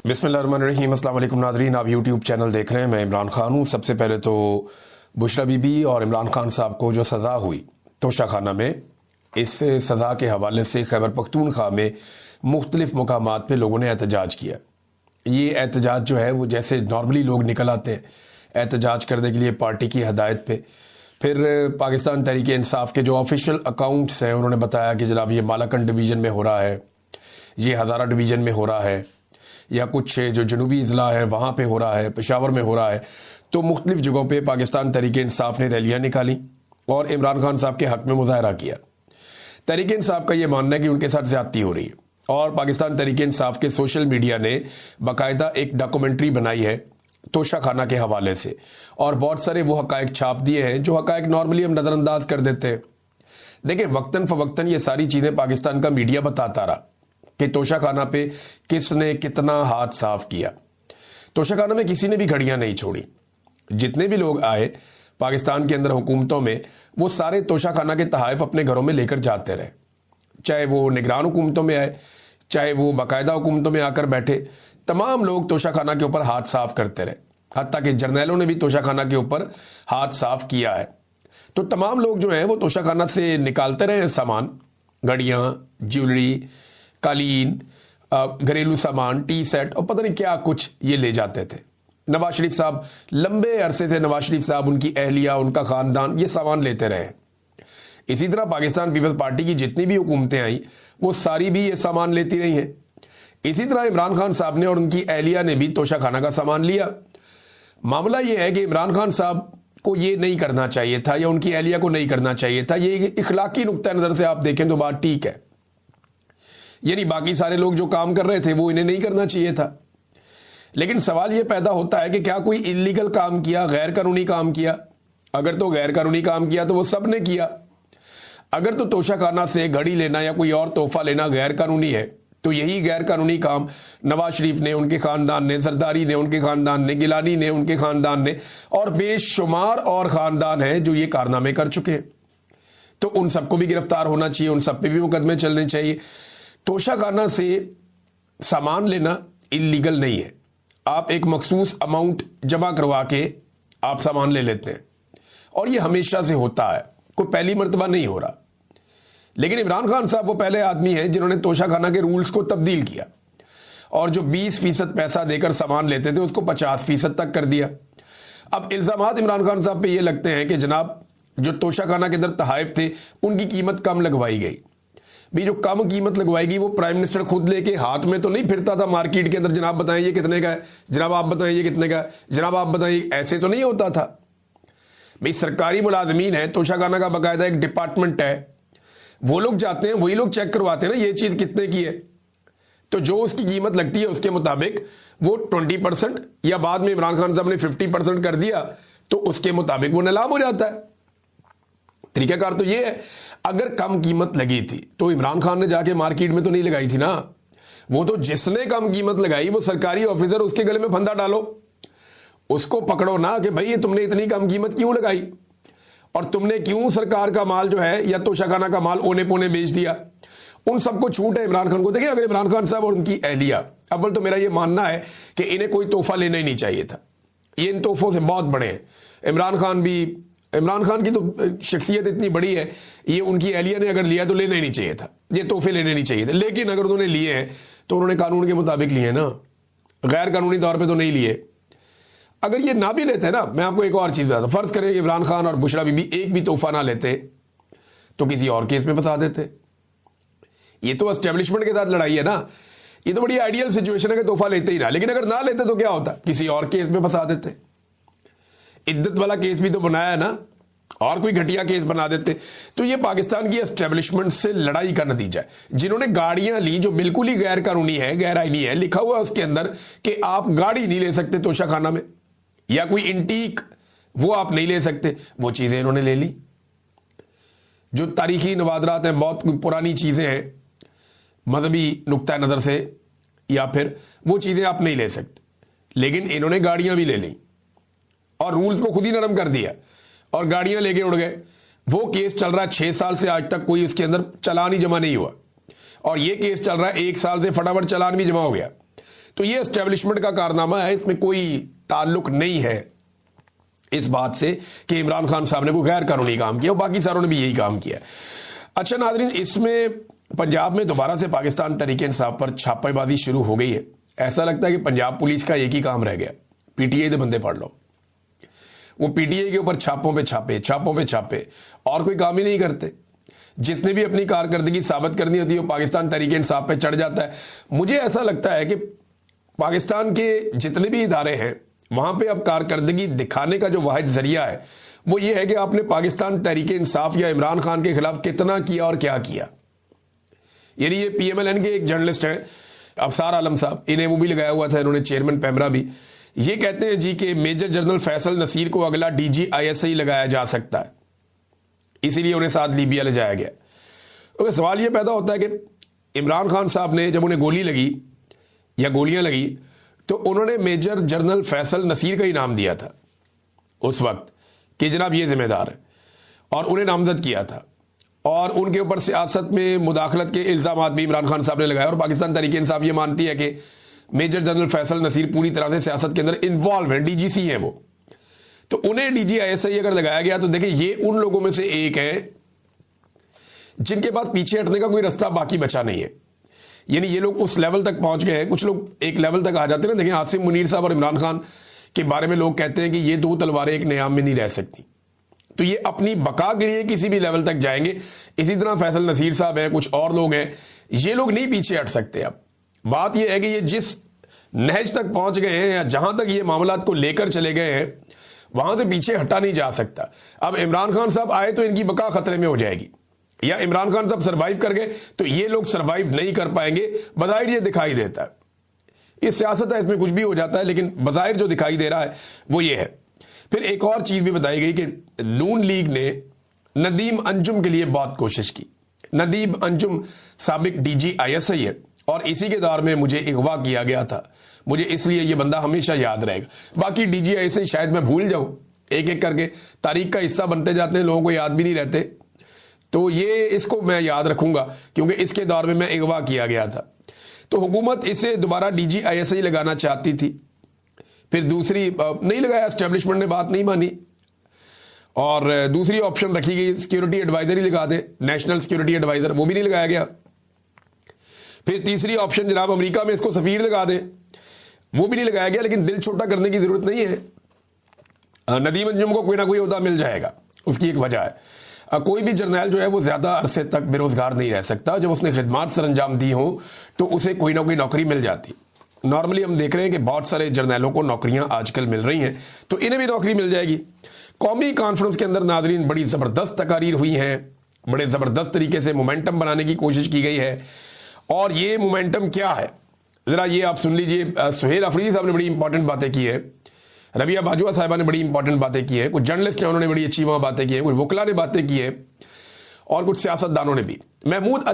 बिस्मिल्लाहिर्रहमानिर्रहीम। अस्सलाम वालेकुम नाज़रीन, आप यूट्यूब चैनल देख रहे हैं। मैं इमरान खान हूँ। सबसे पहले तो बुशरा बीबी और इमरान खान साहब को जो सज़ा हुई तोशाखाना में, इस सज़ा के हवाले से खैबर पख्तूनख्वा में मुख्तलिफ़ मकामात पे लोगों ने एहतजाज किया। ये एहतजाज जो है वो जैसे नॉर्मली लोग निकल आते हैं एहतजाज करने के लिए पार्टी की हदायत पे, फिर पाकिस्तान तहरीक इंसाफ के जो ऑफिशियल अकाउंट्स हैं उन्होंने बताया कि जनाब ये मालाकंड डिवीज़न में हो रहा है, ये हज़ारा डिवीज़न में हो रहा है, या कुछ जो जनूबी अजला है वहाँ पे हो रहा है, पेशावर में हो रहा है। तो मुख्तलिफ़ जगहों पे पाकिस्तान तहरीक इंसाफ ने रैलियाँ निकाली और इमरान खान साहब के हक़ में मुजाहरा किया। तहरीक इंसाफ का ये मानना है कि उनके साथ ज़्यादती हो रही है और पाकिस्तान तहरीक इंसाफ के सोशल मीडिया ने बाकायदा एक डॉक्यूमेंट्री बनाई है तोशाखाना के हवाले से, और बहुत सारे वो हक़ाइक़ छाप दिए हैं जो हक़ाइक़ नॉर्मली हम नज़रअंदाज कर देते हैं। देखिए, वक्तन फ़वक्तन ये सारी चीज़ें पाकिस्तान का मीडिया बताता रहा कि तोशाखाना पे किसने कितना हाथ साफ किया। तोशाखाना में किसी ने भी घड़ियां नहीं छोड़ी। जितने भी लोग आए पाकिस्तान के अंदर हुकूमतों में, वो सारे तोशाखाना के तहाइफ अपने घरों में लेकर जाते रहे, चाहे वो निगरान हुकूमतों में आए, चाहे वो बाकायदा हुकूमतों में आकर बैठे। तमाम लोग तोशाखाना के ऊपर हाथ साफ करते रहे, हत्ता कि जर्नैलों ने भी तोशाखाना के ऊपर हाथ साफ किया है। तो तमाम लोग जो हैं वो तोशाखाना से निकालते रहे सामान, घड़ियाँ, ज्वेलरी, कालीन, घरेलू सामान, टी सेट और पता नहीं क्या कुछ ये ले जाते थे। नवाज शरीफ साहब लंबे अरसे से, नवाज शरीफ साहब, उनकी अहलिया, उनका ख़ानदान ये सामान लेते रहे। इसी तरह पाकिस्तान पीपल्स पार्टी की जितनी भी हुकूमतें आई वो सारी भी ये सामान लेती रही हैं। इसी तरह इमरान खान साहब ने और उनकी अहलिया ने भी तोशाखाना का सामान लिया। मामला ये है कि इमरान खान साहब को ये नहीं करना चाहिए था या उनकी अहलिया को नहीं करना चाहिए था। ये इखलाकी नुक्ता नज़र से आप देखें तो बात ठीक है, यानी बाकी सारे लोग जो काम कर रहे थे वो इन्हें नहीं करना चाहिए था। लेकिन सवाल ये पैदा होता है कि क्या कोई इल्लीगल काम किया, गैर कानूनी काम किया? अगर तो गैर कानूनी काम किया तो वो सब ने किया। अगर तो तोशाखाना से घड़ी लेना या कोई और तोहफा लेना गैर कानूनी है, तो यही गैर कानूनी काम नवाज शरीफ ने, उनके ख़ानदान ने, जरदारी ने, उनके ख़ानदान ने, गिलानी ने, उनके ख़ानदान ने, और बेशुमार और ख़ानदान हैं जो ये कारनामे कर चुके हैं। तो उन सबको भी गिरफ्तार होना चाहिए, उन सब पे भी मुकदमे चलने चाहिए। तोशाखाना से सामान लेना इल्लीगल नहीं है। आप एक मखसूस अमाउंट जमा करवा के आप सामान ले लेते हैं और ये हमेशा से होता है, कोई पहली मर्तबा नहीं हो रहा। लेकिन इमरान खान साहब वो पहले आदमी हैं जिन्होंने तोशाखाना के रूल्स को तब्दील किया और जो 20% पैसा देकर सामान लेते थे उसको 50% तक कर दिया। अब इल्ज़ामात इमरान खान साहब पे ये लगते हैं कि जनाब जो तोशाखाना के अंदर तहाइफ थे उनकी कीमत कम लगवाई गई। भी जो कम कीमत लगवाएगी वो प्राइम मिनिस्टर खुद लेके हाथ में तो नहीं फिरता था मार्केट के अंदर, जनाब बताएं ये कितने का है, जनाब आप बताएं ये कितने का है, जनाब आप बताएं, ऐसे तो नहीं होता था। भाई सरकारी मुलाजमीन है, तोशाखाना का बाकायदा एक डिपार्टमेंट है, वो लोग जाते हैं, वही लोग चेक करवाते हैं ना ये चीज़ कितने की है। तो जो उसकी कीमत लगती है उसके मुताबिक वो 20% या बाद में इमरान खान साहब ने 50% कर दिया तो उसके मुताबिक वो नीलाम हो जाता है। तरीकाकार तो ये है। अगर कम कीमत लगी थी तो इमरान खान ने जाके मार्केट में तो नहीं लगाई थी ना, वो तो जिसने कम कीमत लगाई वो सरकारी ऑफिसर, उसके गले में फंदा डालो, उसको पकड़ो ना कि भाई ये तुमने इतनी कम कीमत क्यों लगाई और तुमने क्यों सरकार का माल जो है या तोशाखाना का माल ओने पोने बेच दिया। उन सबको छूट है इमरान खान को। देखिए, अगर इमरान खान साहब और उनकी अहलिया, अव्वल तो मेरा ये मानना है कि इन्हें कोई तोहफा लेना ही नहीं चाहिए था, ये इन तोहफों से बहुत बड़े हैं। इमरान खान की तो शख्सियत इतनी बड़ी है, ये उनकी अहलिया ने अगर लिया तो लेना ही नहीं चाहिए था, ये तोहफे लेने नहीं चाहिए थे। लेकिन अगर उन्होंने लिए हैं तो उन्होंने कानून के मुताबिक लिए ना, गैर कानूनी तौर पे तो नहीं लिए। अगर ये ना भी लेते ना, मैं आपको एक और चीज़ बताता हूँ, फ़र्ज़ करें कि इमरान खान और बुशरा बीबी एक भी तोहफा ना लेते तो किसी और केस में फंसा देते। ये तो एस्टेब्लिशमेंट के साथ लड़ाई है ना, ये तो बड़ी आइडियल सिचुएशन है कि तोहफा लेते ही ना। लेकिन अगर ना लेते तो क्या होता, किसी और केस में फंसा देते। इद्दत वाला केस भी तो बनाया है ना, और कोई घटिया केस बना देते। तो ये पाकिस्तान की एस्टेब्लिशमेंट से लड़ाई का नतीजा है। जिन्होंने गाड़ियां ली जो बिल्कुल ही गैर कानूनी है, गैर आईनी है, लिखा हुआ है उसके अंदर कि आप गाड़ी नहीं ले सकते तोशाखाना में, या कोई इंटीक वो आप नहीं ले सकते, वो चीज़ें इन्होंने ले ली। जो तारीखी नवादरात हैं, बहुत पुरानी चीज़ें हैं मजहबी नुक्ता नज़र से, या फिर वो चीज़ें आप नहीं ले सकते, लेकिन इन्होंने गाड़ियां भी ले ली और रूल्स को खुद ही नरम कर दिया और गाड़ियां लेके उड़ गए। वो केस चल रहा है 6 साल से, आज तक कोई उसके अंदर चालान ही जमा नहीं हुआ, और ये केस चल रहा है 1 साल से, फटाफट चालान भी जमा हो गया। तो ये एस्टेब्लिशमेंट का कारनामा है, इसमें कोई ताल्लुक नहीं है इस बात से कि इमरान खान साहब ने कोई गैर कानूनी काम किया, और बाकी सारों ने भी यही काम किया। अच्छा नाज़रीन, इसमें पंजाब में दोबारा से पाकिस्तान तहरीक इंसाफ पर छापेबाजी शुरू हो गई है। ऐसा लगता है कि पंजाब पुलिस का एक ही काम रह गया, पीटीआई के बंदे पढ़ लो। वो पीटीआई के ऊपर छापों पे छापे और कोई काम ही नहीं करते। जिसने भी अपनी कारकर्दगी साबित करनी होती है वो पाकिस्तान तहरीक इंसाफ पे चढ़ जाता है। मुझे ऐसा लगता है कि पाकिस्तान के जितने भी इदारे हैं वहां पे अब कारकर्दगी दिखाने का जो वाहिद जरिया है वो ये है कि आपने पाकिस्तान तहरीक इंसाफ या इमरान खान के खिलाफ कितना किया और क्या किया। यानी ये PMLN के एक जर्नलिस्ट हैं अफसार आलम साहब, इन्हें वो भी लगाया हुआ था इन्होंने, चेयरमैन पैमरा भी। ये कहते हैं जी कि मेजर जनरल फैसल नसीर को अगला DG ISI लगाया जा सकता है, इसीलिए उन्हें साथ लीबिया ले जाया गया। तो सवाल ये पैदा होता है कि इमरान खान साहब ने जब उन्हें गोली लगी या गोलियां लगी तो उन्होंने मेजर जनरल फैसल नसीर का ही नाम दिया था उस वक्त कि जनाब ये जिम्मेदार है, और उन्हें नामजद किया था, और उनके ऊपर सियासत में मुदाखलत के इल्ज़ाम भी इमरान खान साहब ने लगाए। और पाकिस्तान तहरीक इंसाफ ये मानती है कि मेजर जनरल फैसल नसीर पूरी तरह से सियासत के अंदर इन्वॉल्व है, DGC है वो, तो उन्हें DG ISI अगर लगाया गया तो देखिए ये उन लोगों में से एक है जिनके पास पीछे हटने का कोई रास्ता बाकी बचा नहीं है। यानी ये लोग उस लेवल तक पहुंच गए हैं। कुछ लोग एक लेवल तक आ जाते हैं ना, देखिए आसिम मुनीर साहब और इमरान खान के बारे में लोग कहते हैं कि ये दो तलवारें एक नियाम में नहीं रह सकती, तो ये अपनी बका के लिए किसी भी लेवल तक जाएंगे। इसी तरह फैसल नसीर साहब हैं, कुछ और लोग हैं, ये लोग नहीं पीछे हट सकते। अब बात यह है कि ये जिस नहज तक पहुंच गए हैं या जहां तक ये मामलात को लेकर चले गए हैं वहां से पीछे हटा नहीं जा सकता। अब इमरान खान साहब आए तो इनकी बका खतरे में हो जाएगी, या इमरान खान साहब सर्वाइव कर गए तो ये लोग सर्वाइव नहीं कर पाएंगे। बज़ाहिर ये दिखाई देता है, ये सियासत है, इसमें कुछ भी हो जाता है, लेकिन बज़ाहिर जो दिखाई दे रहा है वो ये है। फिर एक और चीज भी बताई गई कि नून लीग ने नदीम अंजुम के लिए बहुत कोशिश की। नदीम अंजुम साबिक DG ISI है और इसी के दौर में मुझे अगवा किया गया था, मुझे इसलिए ये बंदा हमेशा याद रहेगा। बाकी DG ISI शायद मैं भूल जाऊं, एक एक करके तारीख का हिस्सा बनते जाते हैं, लोगों को याद भी नहीं रहते, तो ये इसको मैं याद रखूंगा क्योंकि इसके दौर में मैं अगवा किया गया था। तो हुकूमत इसे दोबारा DG ISI लगाना चाहती थी, फिर दूसरी नहीं लगाया, एस्टेब्लिशमेंट ने बात नहीं मानी, और दूसरी ऑप्शन रखी गई सिक्योरिटी एडवाइजर ही लगा दे, नेशनल सिक्योरिटी एडवाइजर, वो भी नहीं लगाया गया। फिर तीसरी ऑप्शन जनाब अमेरिका में इसको सफीर लगा दें, वो भी नहीं लगाया गया। लेकिन दिल छोटा करने की जरूरत नहीं है, नदीम अंजुम को कोई ना कोई ओहदा मिल जाएगा, उसकी एक वजह है। कोई भी जर्नैल जो है वो ज्यादा अरसे तक बेरोजगार नहीं रह सकता, जब उसने खिदमात सर अंजाम दी हो तो उसे कोई ना कोई नौकरी मिल जाती। नॉर्मली हम देख रहे हैं कि बहुत सारे जर्नैलों को नौकरियां आजकल मिल रही हैं, तो इन्हें भी नौकरी मिल जाएगी। कौमी कॉन्फ्रेंस के अंदर नाजरीन बड़ी ज़बरदस्त तकारीर हुई हैं, बड़े ज़बरदस्त तरीके से मोमेंटम बनाने की कोशिश की गई है, और ये मोमेंटम क्या है ज़रा ये आप सुन लीजिए। सुहेल अफरीदी साहब ने बड़ी इंपॉर्टेंट बातें की है, रबिया बाजुआ साहिबा ने बड़ी इंपॉर्टेंट बातें की है, कुछ जर्नलिस्ट हैं उन्होंने बड़ी अच्छी वहाँ बातें की है, कुछ वकला ने बातें की है, और कुछ सियासतदानों ने भी। महमूद अच्छा